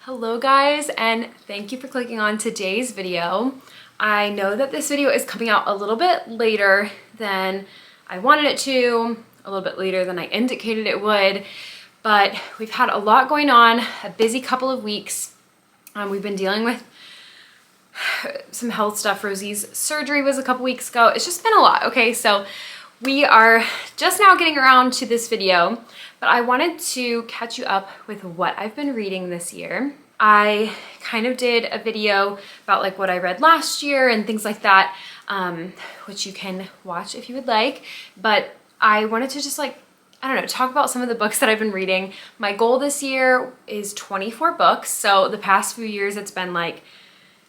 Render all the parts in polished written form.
Hello guys, and thank you for clicking on today's video. I know that this video is coming out a little bit later than I wanted it to, a little bit later than I indicated it would, but we've had a lot going on, a busy couple of weeks. We've been dealing with some health stuff. Rosie's surgery was a couple weeks ago. It's just been a lot, okay? So we are just now getting around to this video, but I wanted to catch you up with what I've been reading this year. I kind of did a video about like what I read last year and things like that, which you can watch if you would like, but I wanted to just like, I don't know, talk about some of the books that I've been reading. My goal this year is 24 books. So the past few years it's been like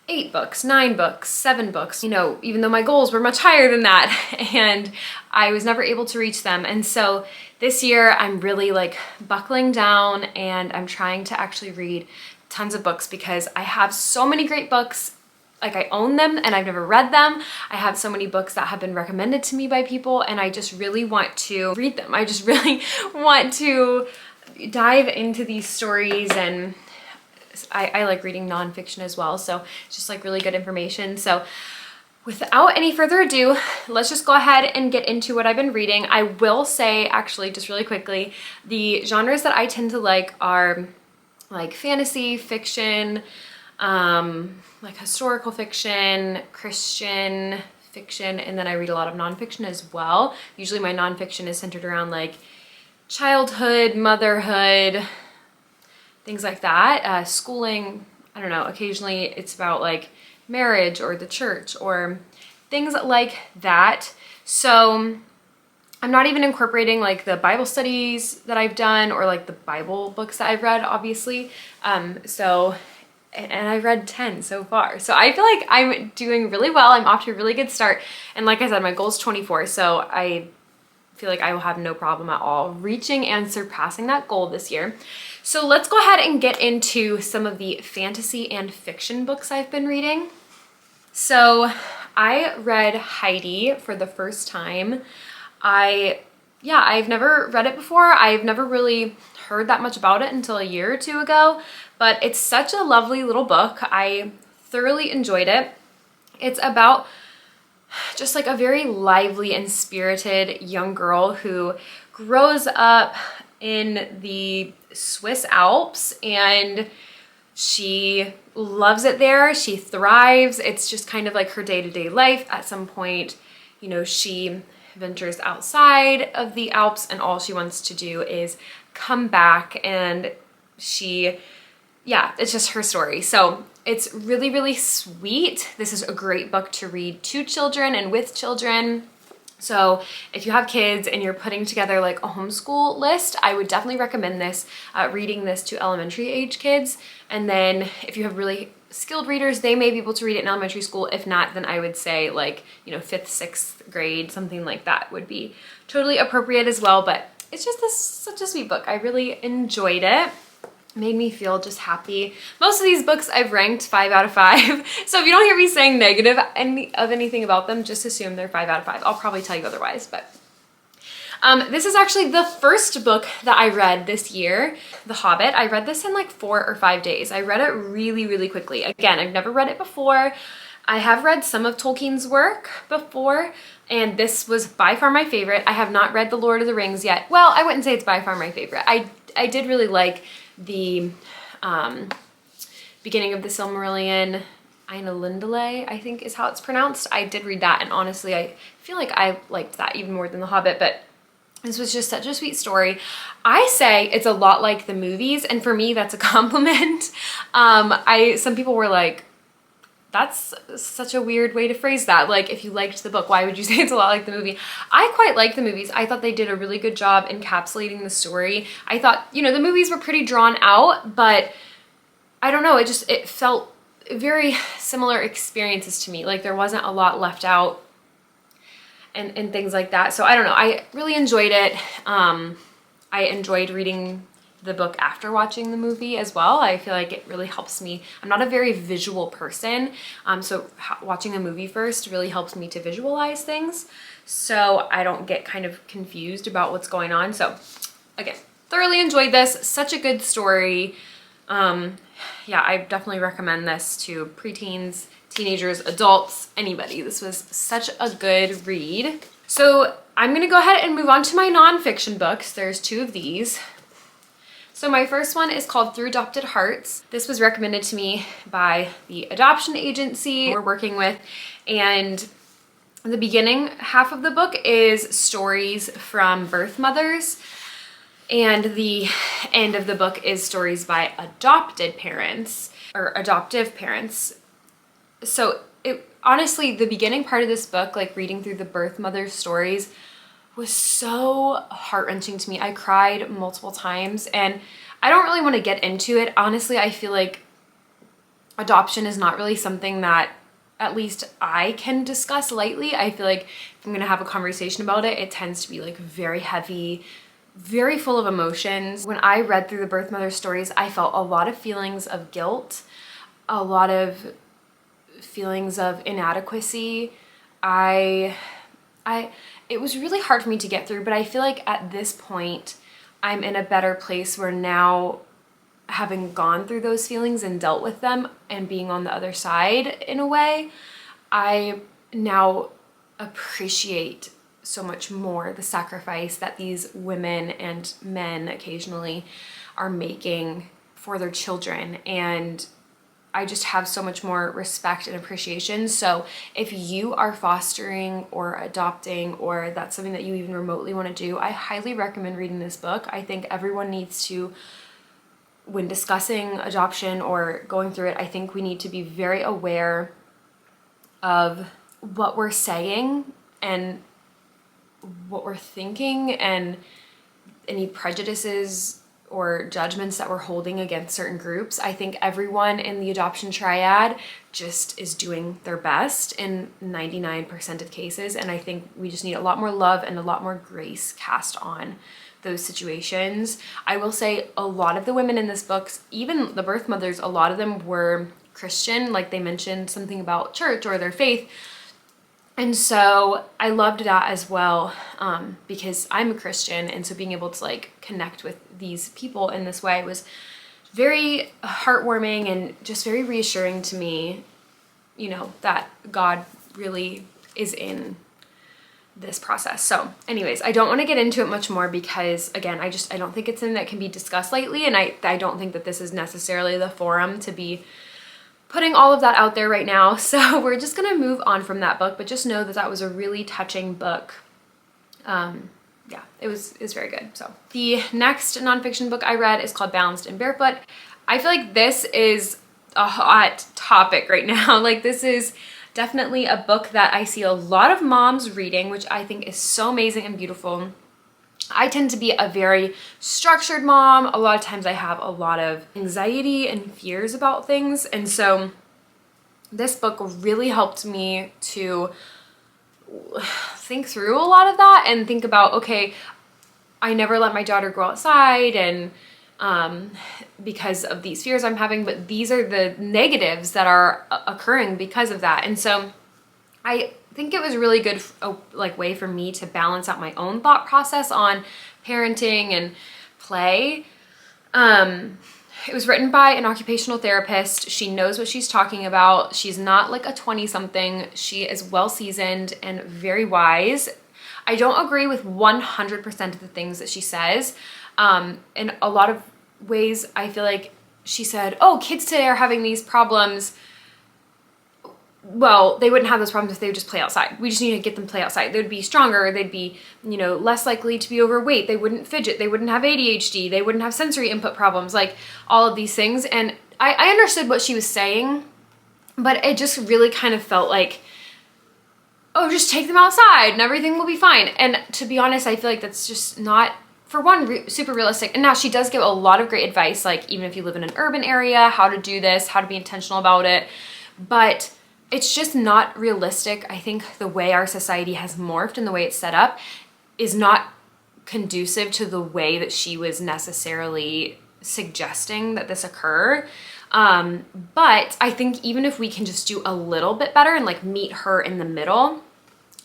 8 books, 9 books, 7 books, you know, even though my goals were much higher than that and I was never able to reach them. And so this year I'm really like buckling down and I'm trying to actually read tons of books because I have so many great books. Like I own them and I've never read them. I have so many books that have been recommended to me by people and I just really want to read them. I just really want to dive into these stories, and I like reading nonfiction as well, so it's just like really good information. So without any further ado, let's just go ahead and get into what I've been reading. I will say, actually, just really quickly, the genres that I tend to like are like fantasy, fiction, like historical fiction, Christian fiction, and then I read a lot of nonfiction as well. Usually my nonfiction is centered around like childhood, motherhood, things like that, schooling. I don't know, occasionally it's about like marriage or the church or things like that. So I'm not even incorporating like the Bible studies that I've done or like the Bible books that I've read, obviously. And I've read 10 so far. So I feel like I'm doing really well. I'm off to a really good start. And like I said, my goal is 24. So I feel like I will have no problem at all reaching and surpassing that goal this year. So let's go ahead and get into some of the fantasy and fiction books I've been reading. So I read Heidi for the first time. I've never read it before. I've never really heard that much about it until a year or two ago, but it's such a lovely little book. I thoroughly enjoyed it. It's about just like a very lively and spirited young girl who grows up in the Swiss Alps and she loves it there. She thrives. It's just kind of like her day-to-day life. At some point, you know, she ventures outside of the Alps and all she wants to do is come back, and it's just her story. So it's really, really sweet. This is a great book to read to children and with children. So if you have kids and you're putting together like a homeschool list, I would definitely recommend this, reading this to elementary age kids. And then if you have really skilled readers, they may be able to read it in elementary school. If not, then I would say like, you know, 5th, 6th grade, something like that would be totally appropriate as well. But it's just such a sweet book. I really enjoyed it. Made me feel just happy. Most of these books I've ranked 5 out of 5. So if you don't hear me saying negative of anything about them, just assume they're 5 out of 5. I'll probably tell you otherwise, but this is actually the first book that I read this year, The Hobbit. I read this in like 4 or 5 days. I read it really, really quickly. Again, I've never read it before. I have read some of Tolkien's work before, and this was by far my favorite. I have not read The Lord of the Rings yet. Well, I wouldn't say it's by far my favorite. I did really like the beginning of the Silmarillion. Ainulindale, I think is how it's pronounced. I did read that, and honestly, I feel like I liked that even more than The Hobbit, but this was just such a sweet story. I say it's a lot like the movies, and for me, that's a compliment. Some people were like, that's such a weird way to phrase that. Like, if you liked the book, why would you say it's a lot like the movie? I quite like the movies. I thought they did a really good job encapsulating the story. I thought, you know, the movies were pretty drawn out, but I don't know, it felt very similar experiences to me. Like there wasn't a lot left out and things like that. So I don't know, I really enjoyed it. I enjoyed reading the book after watching the movie as well. I feel like it really helps me. I'm not a very visual person, so watching a movie first really helps me to visualize things so I don't get kind of confused about what's going on. So again, thoroughly enjoyed this. Such a good story. Yeah, I definitely recommend this to preteens, teenagers, adults, anybody. This was such a good read. So I'm gonna go ahead and move on to my nonfiction books. There's 2 of these. So my first one is called Through Adopted Hearts. This was recommended to me by the adoption agency we're working with, and the beginning half of the book is stories from birth mothers, and the end of the book is stories by adopted parents or adoptive parents. So honestly, the beginning part of this book, like reading through the birth mother stories, was so heart-wrenching to me. I cried multiple times, and I don't really want to get into it. Honestly, I feel like adoption is not really something that at least I can discuss lightly. I feel like if I'm gonna have a conversation about it, it tends to be like very heavy, very full of emotions. When I read through the birth mother stories, I felt a lot of feelings of guilt, a lot of feelings of inadequacy. It was really hard for me to get through, but I feel like at this point, I'm in a better place where now, having gone through those feelings and dealt with them and being on the other side in a way, I now appreciate so much more the sacrifice that these women and men occasionally are making for their children, and I just have so much more respect and appreciation. So if you are fostering or adopting, or that's something that you even remotely want to do, I highly recommend reading this book. I think everyone needs to, when discussing adoption or going through it, I think we need to be very aware of what we're saying and what we're thinking, and any prejudices or judgments that we're holding against certain groups. I think everyone in the adoption triad just is doing their best in 99% of cases, and I think we just need a lot more love and a lot more grace cast on those situations. I will say a lot of the women in this book, even the birth mothers, a lot of them were Christian, like they mentioned something about church or their faith. And so I loved that as well, because I'm a Christian, and so being able to like connect with these people in this way was very heartwarming and just very reassuring to me, you know, that God really is in this process. So anyways, I don't want to get into it much more because, again, I don't think it's something that can be discussed lightly, and I don't think that this is necessarily the forum to be putting all of that out there right now. So we're just gonna move on from that book, but just know that that was a really touching book. Yeah, it was very good. So the next nonfiction book I read is called Balanced and Barefoot. I feel like this is a hot topic right now. Like, this is definitely a book that I see a lot of moms reading, which I think is so amazing and beautiful. I tend to be a very structured mom. A lot of times I have a lot of anxiety and fears about things. And so this book really helped me to think through a lot of that and think about, okay, I never let my daughter go outside, and because of these fears I'm having, but these are the negatives that are occurring because of that. And so I think it was really good way for me to balance out my own thought process on parenting and play. It was written by an occupational therapist. She knows what she's talking about. She's not like a 20-something. She is well-seasoned and very wise. I don't agree with 100% of the things that she says. In a lot of ways, I feel like she said, oh, kids today are having these problems. Well, they wouldn't have those problems if they would just play outside. We just need to get them to play outside. They would be stronger. They'd be, you know, less likely to be overweight. They wouldn't fidget. They wouldn't have ADHD. They wouldn't have sensory input problems, like all of these things. And I understood what she was saying, but it just really kind of felt like, oh, just take them outside and everything will be fine. And to be honest, I feel like that's just not, for one, super realistic. And now she does give a lot of great advice, like even if you live in an urban area, how to do this, how to be intentional about it. But it's just not realistic. I think the way our society has morphed and the way it's set up is not conducive to the way that she was necessarily suggesting that this occur. But I think even if we can just do a little bit better and like meet her in the middle,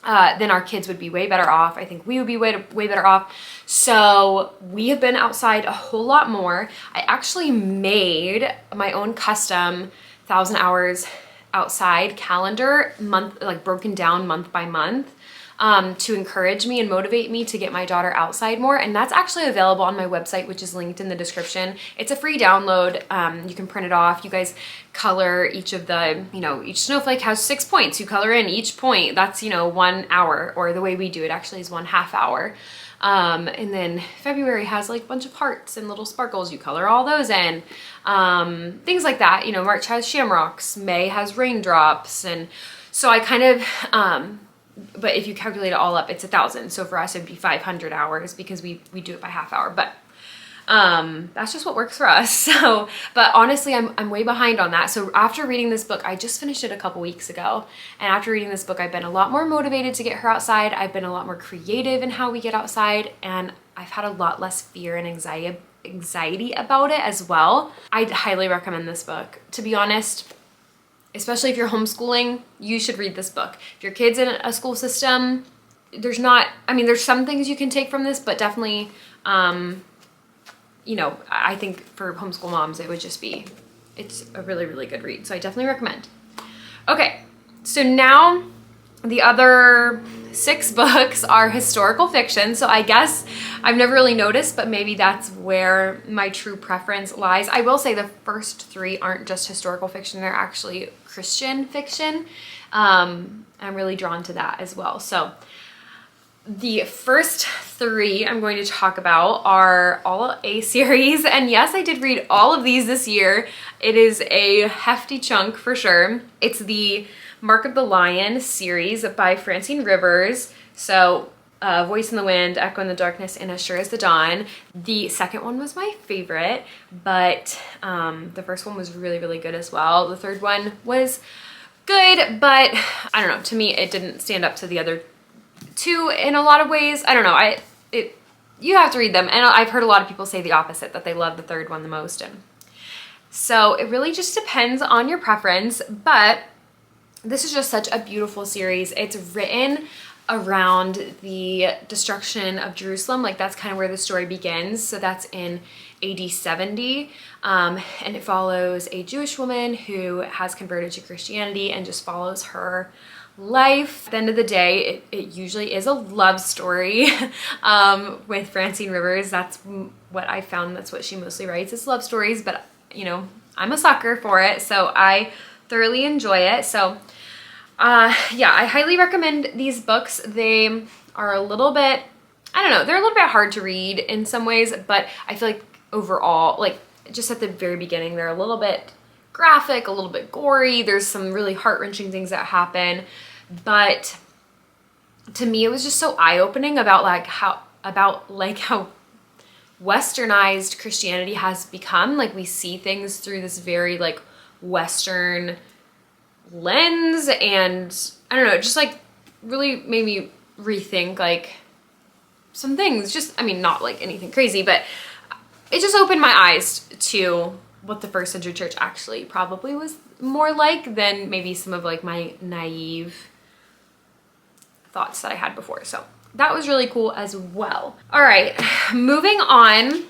then our kids would be way better off. I think we would be way better off. So we have been outside a whole lot more. I actually made my own custom 1,000 hours outside calendar, like broken down month by month, to encourage me and motivate me to get my daughter outside more. And that's actually available on my website, which is linked in the description. It's a free download. You can print it off. You guys color each of the, each snowflake has 6 points. You color in each point. That's, 1 hour, or the way we do it actually is 1/2 hour. And then February has like a bunch of hearts and little sparkles. You color all those in. Things like that. March has shamrocks. May has raindrops. And so I kind of, but if you calculate it all up, it's 1,000. So for us, it'd be 500 hours because we do it by 1/2 hour. But that's just what works for us. So, but honestly, I'm way behind on that. So after reading this book, I just finished it a couple weeks ago. And after reading this book, I've been a lot more motivated to get her outside. I've been a lot more creative in how we get outside. And I've had a lot less fear and anxiety about it as well. I'd highly recommend this book. To be honest, especially if you're homeschooling, you should read this book. If your kid's in a school system, there's some things you can take from this, but definitely, I think for homeschool moms, it's a really, really good read. So I definitely recommend. Okay, so now the other 6 books are historical fiction. So I guess I've never really noticed, but maybe that's where my true preference lies. I will say the first 3 aren't just historical fiction, they're actually Christian fiction. I'm really drawn to that as well. So the first 3 I'm going to talk about are all A series. And yes, I did read all of these this year. It is a hefty chunk for sure. It's the Mark of the Lion series by Francine Rivers. So Voice in the Wind, Echo in the Darkness, and As Sure as the Dawn. The second one was my favorite, but the first one was really, really good as well. The third one was good, but I don't know, to me it didn't stand up to the other 2 in a lot of ways. I don't know, you have to read them, and I've heard a lot of people say the opposite, that they love the third one the most. And so it really just depends on your preference, but this is just such a beautiful series. It's written around the destruction of Jerusalem. Like that's kind of where the story begins. So that's in AD 70. And it follows a Jewish woman who has converted to Christianity and just follows her life. At the end of the day, it usually is a love story with Francine Rivers. That's what I found. That's what she mostly writes. It's love stories, but I'm a sucker for it. So I thoroughly enjoy it. So yeah, I highly recommend these books. They are a little bit, they're a little bit hard to read in some ways, but I feel like overall, like just at the very beginning, they're a little bit graphic, a little bit gory. There's some really heart-wrenching things that happen, but to me, it was just so eye-opening about how westernized Christianity has become. Like we see things through this very like Western lens, and I don't know, it just like really made me rethink like some things. Just, not like anything crazy, but it just opened my eyes to what the first century church actually probably was more like than maybe some of like my naive thoughts that I had before. So that was really cool as well. All right, moving on.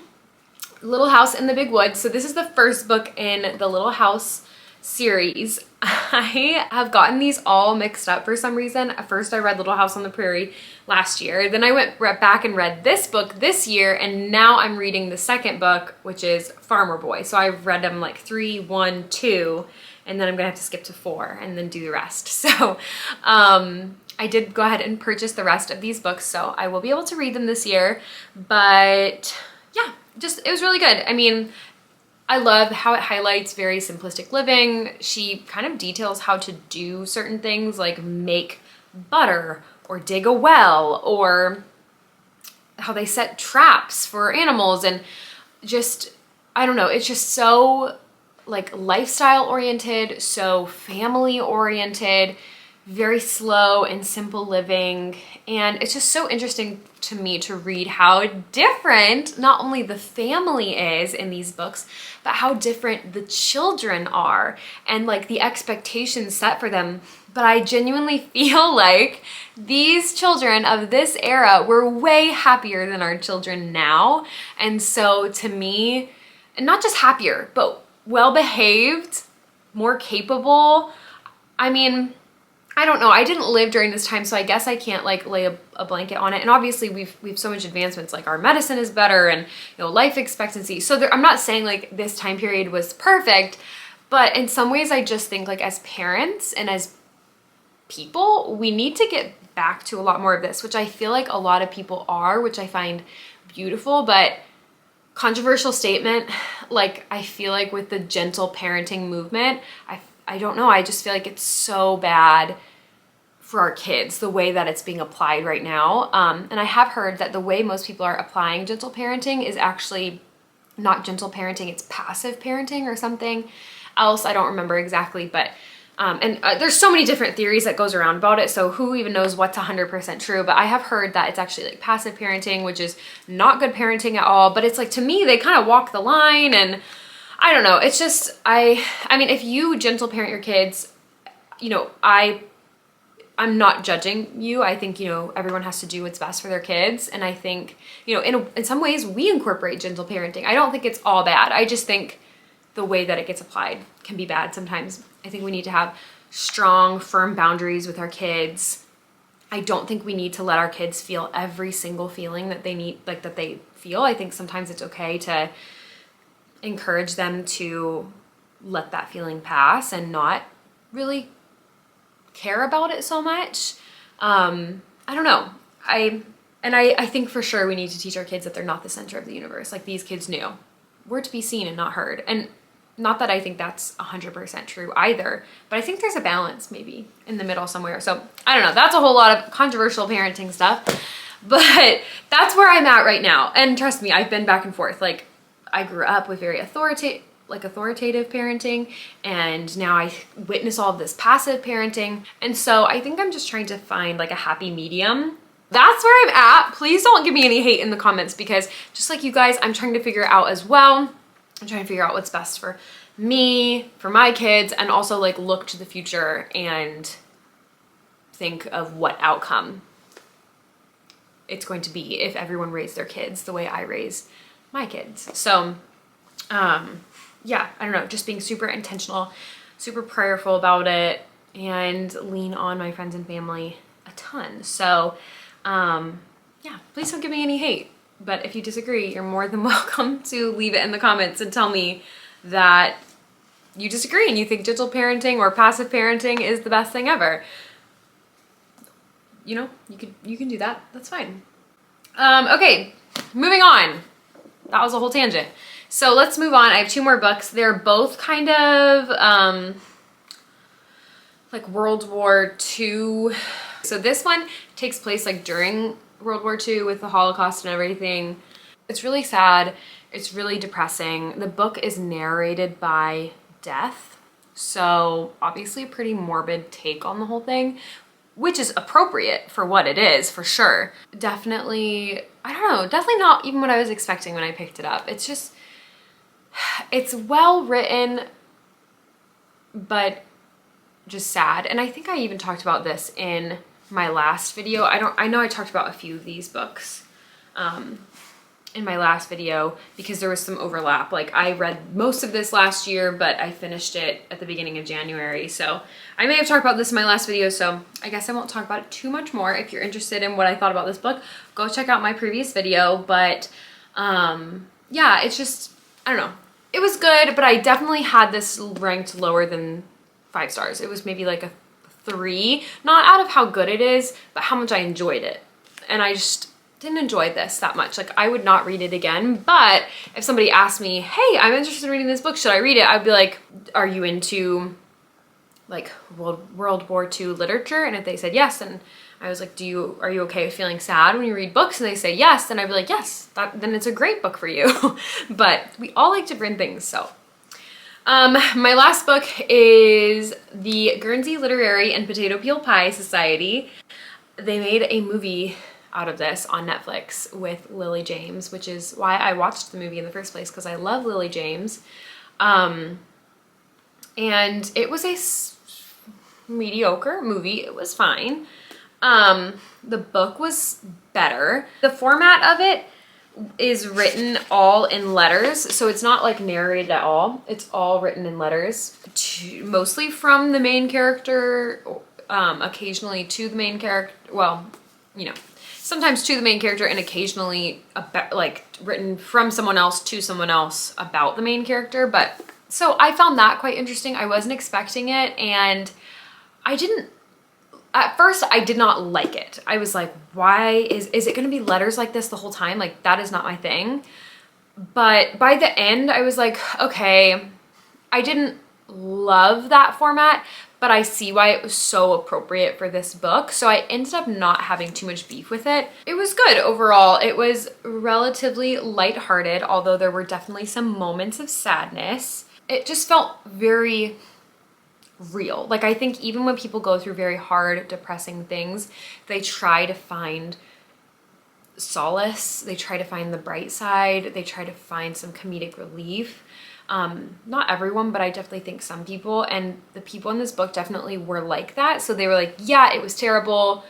Little House in the Big Woods. So this is the first book in the Little House series. I have gotten these all mixed up for some reason. At first I read Little House on the Prairie last year. Then I went back and read this book this year, and now I'm reading the second book, which is Farmer Boy. So I've read them like 3, 1, 2, and then I'm gonna have to skip to 4 and then do the rest. So I did go ahead and purchase the rest of these books, so I will be able to read them this year. But yeah, it was really good. I love how it highlights very simplistic living. She kind of details how to do certain things like make butter or dig a well, or how they set traps for animals, and just, I don't know, it's just so like lifestyle oriented, so family oriented, very slow and simple living. And it's just so interesting to me to read how different not only the family is in these books, but how different the children are, and like the expectations set for them but I genuinely feel like these children of this era were way happier than our children now. And so to me, and not just happier, but well-behaved, more capable. I mean, I don't know. I didn't live during this time, so I guess I can't like lay a blanket on it. And obviously we've so much advancements, like our medicine is better and, you know, life expectancy. So I'm not saying like this time period was perfect, but in some ways I just think like as parents and as people, we need to get back to a lot more of this, which I feel like a lot of people are, which I find beautiful. But controversial statement, like I feel like with the gentle parenting movement, I don't know, I just feel like it's so bad for our kids, the way that it's being applied right now. And I have heard that the way most people are applying gentle parenting is actually not gentle parenting, it's passive parenting or something else. I don't remember exactly, but there's so many different theories that goes around about it, so who even knows what's 100% true. But I have heard that it's actually like passive parenting, which is not good parenting at all. But it's like, to me, they kind of walk the line, and I don't know. It's just, I mean, if you gentle parent your kids, you know, I'm not judging you. I think, you know, everyone has to do what's best for their kids. And I think, you know, in some ways we incorporate gentle parenting. I don't think it's all bad. I just think the way that it gets applied can be bad sometimes. I think we need to have strong, firm boundaries with our kids. I don't think we need to let our kids feel every single feeling that they need, like that they feel. I think sometimes it's okay to encourage them to let that feeling pass and not really care about it so much. I don't know. I think for sure we need to teach our kids that they're not the center of the universe. Like these kids knew. We're to be seen and not heard. And not that I think that's 100% true either, but I think there's a balance maybe in the middle somewhere. So I don't know. That's a whole lot of controversial parenting stuff, but that's where I'm at right now. And trust me, I've been back and forth. Like I grew up with very authoritative parenting, and now I witness all of this passive parenting. And so I think I'm just trying to find like a happy medium. That's where I'm at. Please don't give me any hate in the comments, because just like you guys, I'm trying to figure out as well. I'm trying to figure out what's best for me, for my kids, and also like look to the future and think of what outcome it's going to be if everyone raised their kids the way I raised my kids. So, yeah, I don't know, just being super intentional, super prayerful about it, and lean on my friends and family a ton. So, yeah, please don't give me any hate. But if you disagree, you're more than welcome to leave it in the comments and tell me that you disagree and you think gentle parenting or passive parenting is the best thing ever. You know, you can do that. That's fine. Okay, moving on. That was a whole tangent. So let's move on. I have two more books. They're both kind of like World War II. So this one takes place like during World War II with the Holocaust and everything. It's really sad. It's really depressing. The book is narrated by death. So obviously a pretty morbid take on the whole thing, which is appropriate for what it is, for sure. Definitely, I don't know, definitely not even what I was expecting when I picked it up. It's just, it's well written, but just sad. And I think I even talked about this in my last video. I know I talked about a few of these books in my last video because there was some overlap. Like I read most of this last year, but I finished it at the beginning of January. So I may have talked about this in my last video, so I guess I won't talk about it too much more. If you're interested in what I thought about this book, go check out my previous video. But yeah, it's just, I don't know. It was good, but I definitely had this ranked lower than 5 stars. It was maybe like a 3, not out of how good it is, but how much I enjoyed it. And I just didn't enjoy this that much. Like I would not read it again, but if somebody asked me, hey, I'm interested in reading this book, should I read it? I'd be like, are you into like World War II literature? And if they said yes, then I was like, are you okay with feeling sad when you read books? And they say yes, then I'd be like, yes, then it's a great book for you. But we all like different things, so. My last book is the Guernsey Literary and Potato Peel Pie Society. They made a movie out of this on Netflix with Lily James, which is why I watched the movie in the first place, because I love Lily James. And it was mediocre movie. It was fine. The book was better. The format of it is written all in letters, so it's not like narrated at all. It's all written in letters, mostly from the main character, occasionally to the main character. Well, you know, sometimes to the main character, and occasionally about, like, written from someone else to someone else about the main character. But so I found that quite interesting. I wasn't expecting it, and at first I did not like it. I was like, why is it going to be letters like this the whole time? Like, that is not my thing. But by the end I was like, okay, I didn't love that format, but I see why it was so appropriate for this book. So I ended up not having too much beef with it. It was good overall. It was relatively lighthearted, although there were definitely some moments of sadness. It just felt very real. Like, I think even when people go through very hard, depressing things, they try to find solace. They try to find the bright side. They try to find some comedic relief. Not everyone, but I definitely think some people, and the people in this book definitely were like that. So they were like, yeah, it was terrible,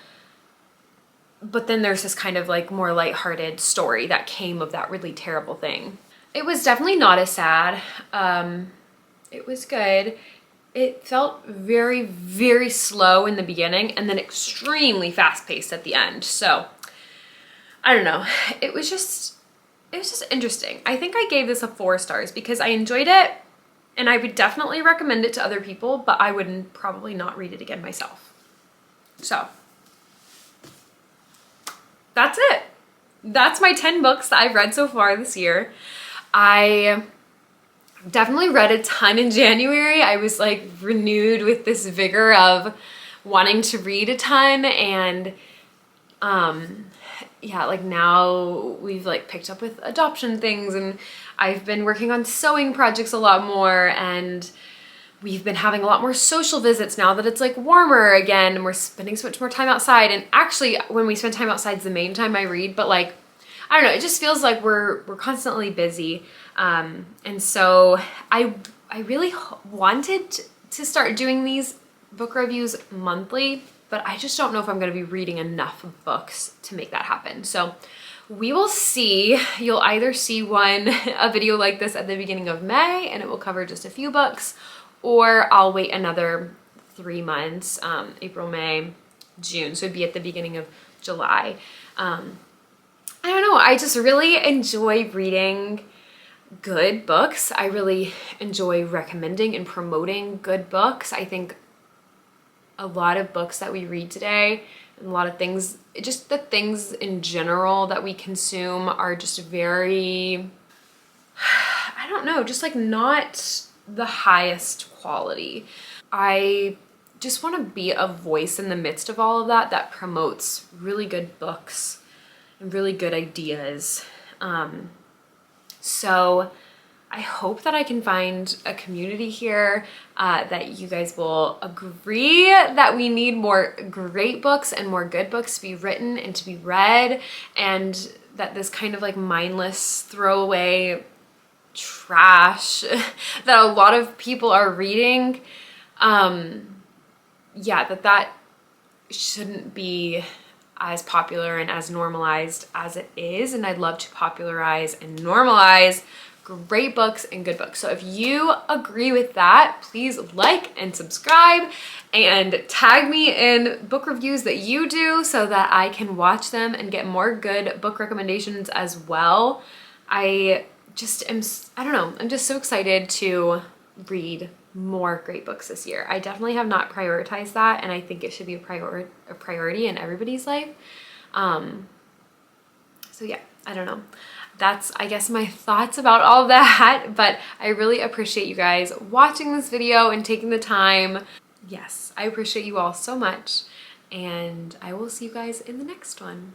but then there's this kind of like more lighthearted story that came of that really terrible thing. It was definitely not as sad. It was good. It felt very, very slow in the beginning and then extremely fast-paced at the end. So I don't know. It was just interesting. I think I gave this a 4 stars because I enjoyed it, and I would definitely recommend it to other people, but I would probably not read it again myself. So that's it. That's my 10 books that I've read so far this year. I definitely read a ton in January. I was like renewed with this vigor of wanting to read a ton, and yeah, like now we've like picked up with adoption things, and I've been working on sewing projects a lot more, and we've been having a lot more social visits now that it's like warmer again, and we're spending so much more time outside. And actually when we spend time outside is the main time I read, but like, I don't know, it just feels like we're constantly busy. And so I really wanted to start doing these book reviews monthly, but I just don't know if I'm going to be reading enough books to make that happen. So we will see. You'll either see a video like this at the beginning of May, and it will cover just a few books, or I'll wait another 3 months, April, May, June. So it'd be at the beginning of July. I don't know. I just really enjoy reading good books. I really enjoy recommending and promoting good books. I think a lot of books that we read today, and a lot of things, just the things in general that we consume, are just very, I don't know, just like not the highest quality. I just want to be a voice in the midst of all of that that promotes really good books and really good ideas. So I hope that I can find a community here, that you guys will agree that we need more great books and more good books to be written and to be read, and that this kind of like mindless throwaway trash that a lot of people are reading, yeah, that shouldn't be as popular and as normalized as it is. And I'd love to popularize and normalize great books and good books. So if you agree with that, please like and subscribe and tag me in book reviews that you do so that I can watch them and get more good book recommendations as well. I don't know, I'm just so excited to read more great books this year. I definitely have not prioritized that, and I think it should be a priority in everybody's life. So yeah, I don't know. That's, I guess, my thoughts about all of that, but I really appreciate you guys watching this video and taking the time. Yes, I appreciate you all so much, and I will see you guys in the next one.